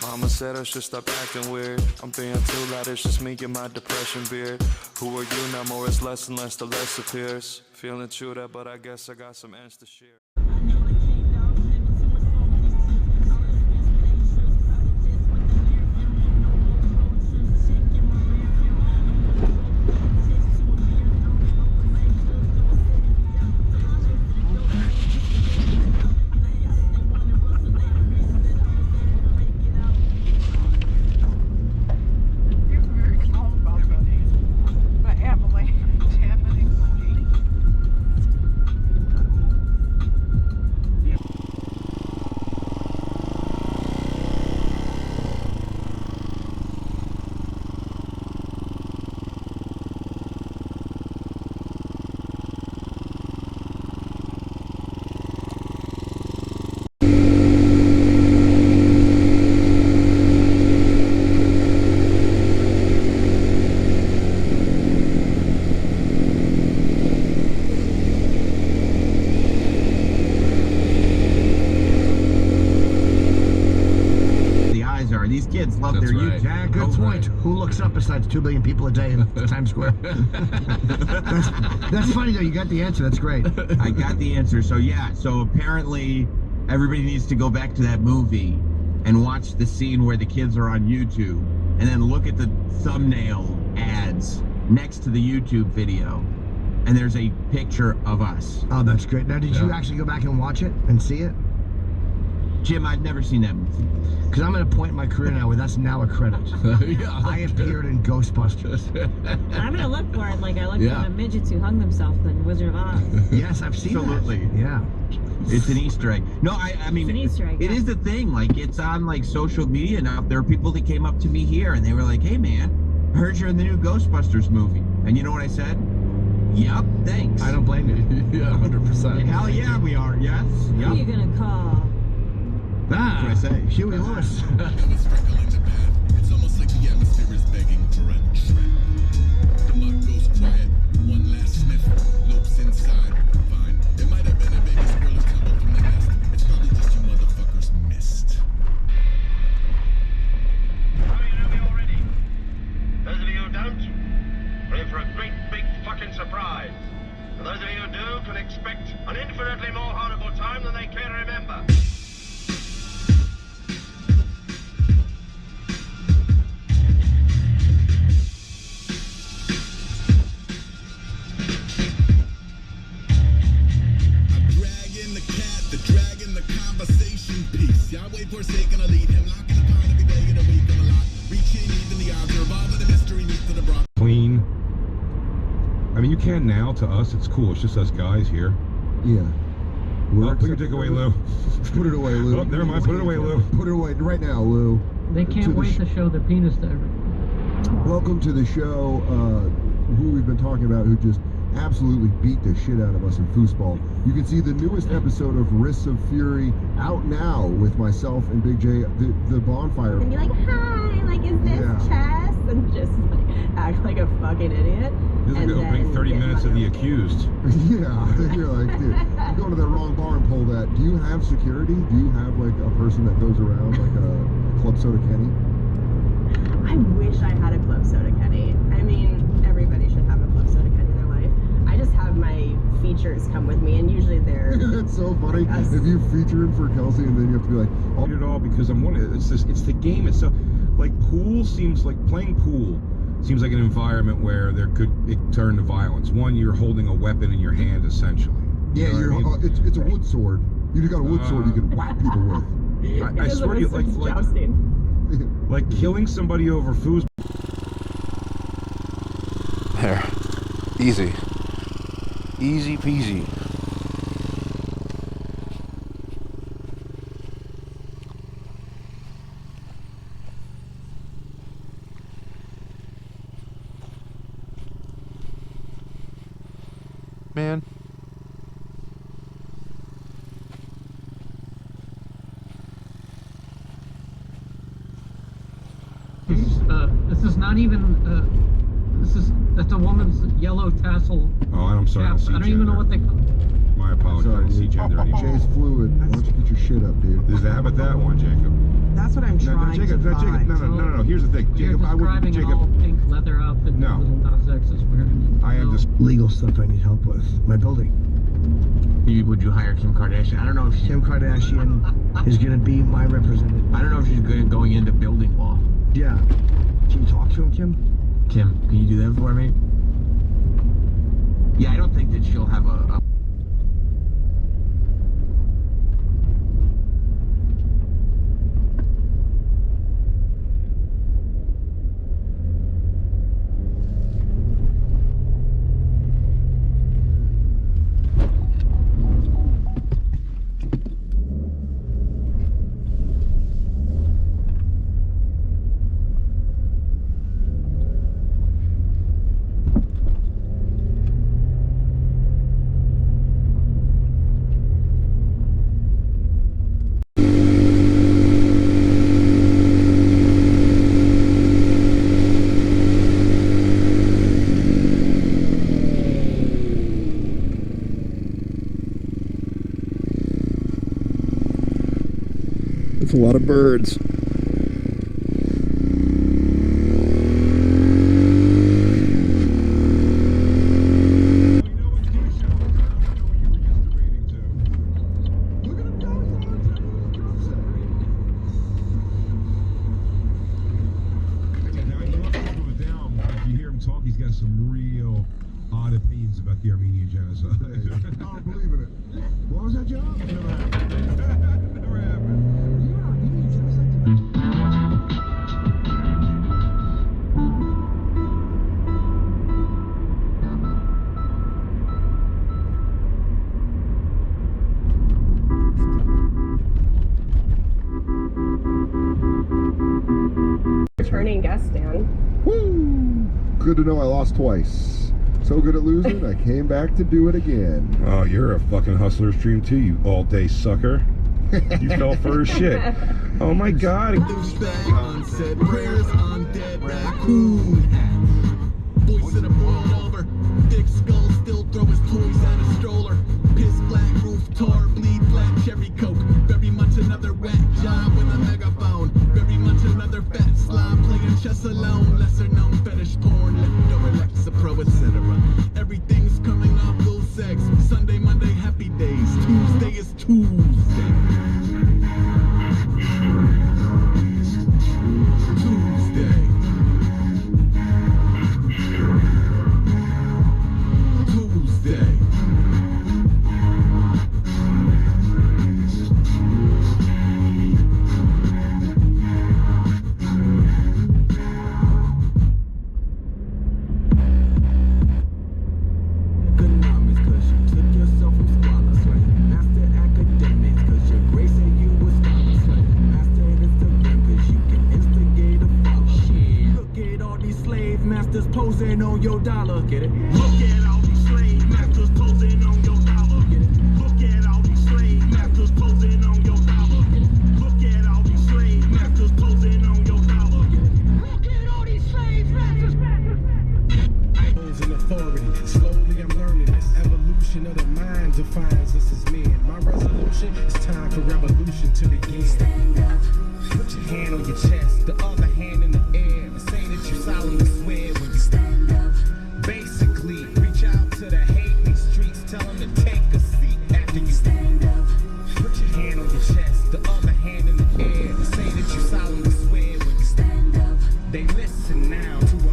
Mama said I should stop acting weird. I'm being too loud, it's just me and my depression beard. Who are you now? More it's less and less, the less appears. Feeling true that, but I guess I got some ends to share. These kids love their YouTube. Yeah, good point. Who looks up besides 2 billion people a day in Times Square? That's funny though. You got the answer. That's great. I got the answer. So yeah. So apparently, everybody needs to go back to that movie and watch the scene where the kids are on YouTube, and then look at the thumbnail ads next to the YouTube video, and there's a picture of us. Oh, that's great. Now, did you actually go back and watch it and see it? Jim, I've never seen that movie. Because I'm at a point in my career now where that's now a credit. I appeared in Ghostbusters. I'm gonna look for it like I looked at the midgets who hung themselves in Wizard of Oz. Yes, I've seen Absolutely. that. Yeah. It's an Easter egg. No, I mean, it's an Easter egg, it is the thing. Like, it's on like social media now. There are people that came up to me here and they were like, "Hey, man, I heard you're in the new Ghostbusters movie." And you know what I said? Yep, thanks. I don't blame you. Yeah, 100%. Hell yeah, we are. Yes. Who are you gonna call? That's what I say. Huey Lewis. It's almost like the atmosphere is begging for a trip. The mud goes quiet, one last sniff, lopes inside, fine. There might have been a baby squirrel that tumbled from the nest. It's probably just you motherfuckers missed. Oh, you know me already. Those of you who don't, we're in for a great big fucking surprise. And those of you who do can expect an infinitely more horrible time than they care to remember. Forsaken, I lead him, locking the pound every day of the week. I'm a lot, reaching even the odds, revolving the mystery meets to the broad. Clean. I mean, you can now. To us, it's cool. It's just us guys here. Yeah. Oh, put your dick away, Lou. Put it away, Lou. Oh, never mind. Put it away, Lou. Put it away right now, Lou. They can't wait to show their penis to everyone. Welcome to the show. Who we've been talking about, who just absolutely beat the shit out of us in foosball. You can see the newest episode of Wrists of Fury out now with myself and Big J, the bonfire. And be like, hi, like, is this chess? And just like act like a fucking idiot. This is the opening 30 minutes of The Accused. Yeah, you're like, dude, you go to the wrong bar and pull that. Do you have security? Do you have like a person that goes around like a Club Soda Kenny? I wish I had a Club Soda Kenny. I mean, everybody should have a Club Soda Kenny in their life. I just have my features come with me, and usually they're. That's so funny. Like if you feature in for Kelsey, and then you have to be like, "Oh, it all," because I'm wondering. It's the game itself. Like pool seems like playing pool seems like an environment where it turn to violence. One, you're holding a weapon in your hand, essentially. Yeah, you know it's a wood sword. You just got a wood sword you can whack people with. I swear to you, like killing somebody over food. There. Easy. Easy peasy. Man. This is not even, that's a woman's yellow tassel. Oh, I'm sorry, I don't see I don't even know what they call it. My apologies, I don't see gender anymore. Jay's fluid. Why don't you get your shit up, dude? How about that one, Jacob? That's what I'm trying trying Jacob, to buy. no. Here's the thing, You're Jacob. I wouldn't, describing an Jacob. all pink leather outfit No. that little Nas X is wearing. I am just. Legal stuff I need help with. My building. Would you hire Kim Kardashian? I don't know if Kim Kardashian is going to be my representative. I don't know if she's good at going into building law. Yeah. Can you talk to him, Kim? Kim, can you do that for me? Yeah, I don't think that she'll have a That's a lot of birds. He's got some real odd opinions about the Armenian genocide. I don't believe in it. What was that, John? Never happened. Never happened. Returning guest, Dan. Woo! Good to know I lost twice. So good at losing, I came back to do it again. Oh, you're a fucking hustler's dream too, you all-day sucker. You fell for her shit. Oh my god. Unsaid prayers, undead raccoon hat. Voice in a boiled over. Thick skull still throw his toys at a stroller. Piss black roof tar, bleed black cherry coke. Very much another whack job with a megaphone. Very much another fat slob playing chess alone. Lesser known fetish porn, leftover Lexapro, etc. Everything's coming off those sex. Sunday, Monday, happy days. Tuesday is Tuesday. Masters posing on your dollar, get it? Look at all these slave masters posing on your dollar, get it? Look at all these slave masters posing on your dollar, get it? Look at all these slave masters posing on your dollar, get it? Look at all these slave masters. In authority, slowly I'm learning this evolution of the mind defines us as men. My resolution is time for revolution to begin. Stand up. Put your hand on your chest, the other hand in the air, and say that you solemnly swear when you stand up. Basically, reach out to the hating streets, tell them to take a seat after you stand up. Put your hand on your chest, the other hand in the air, and say that you solemnly swear when you stand up. They listen now to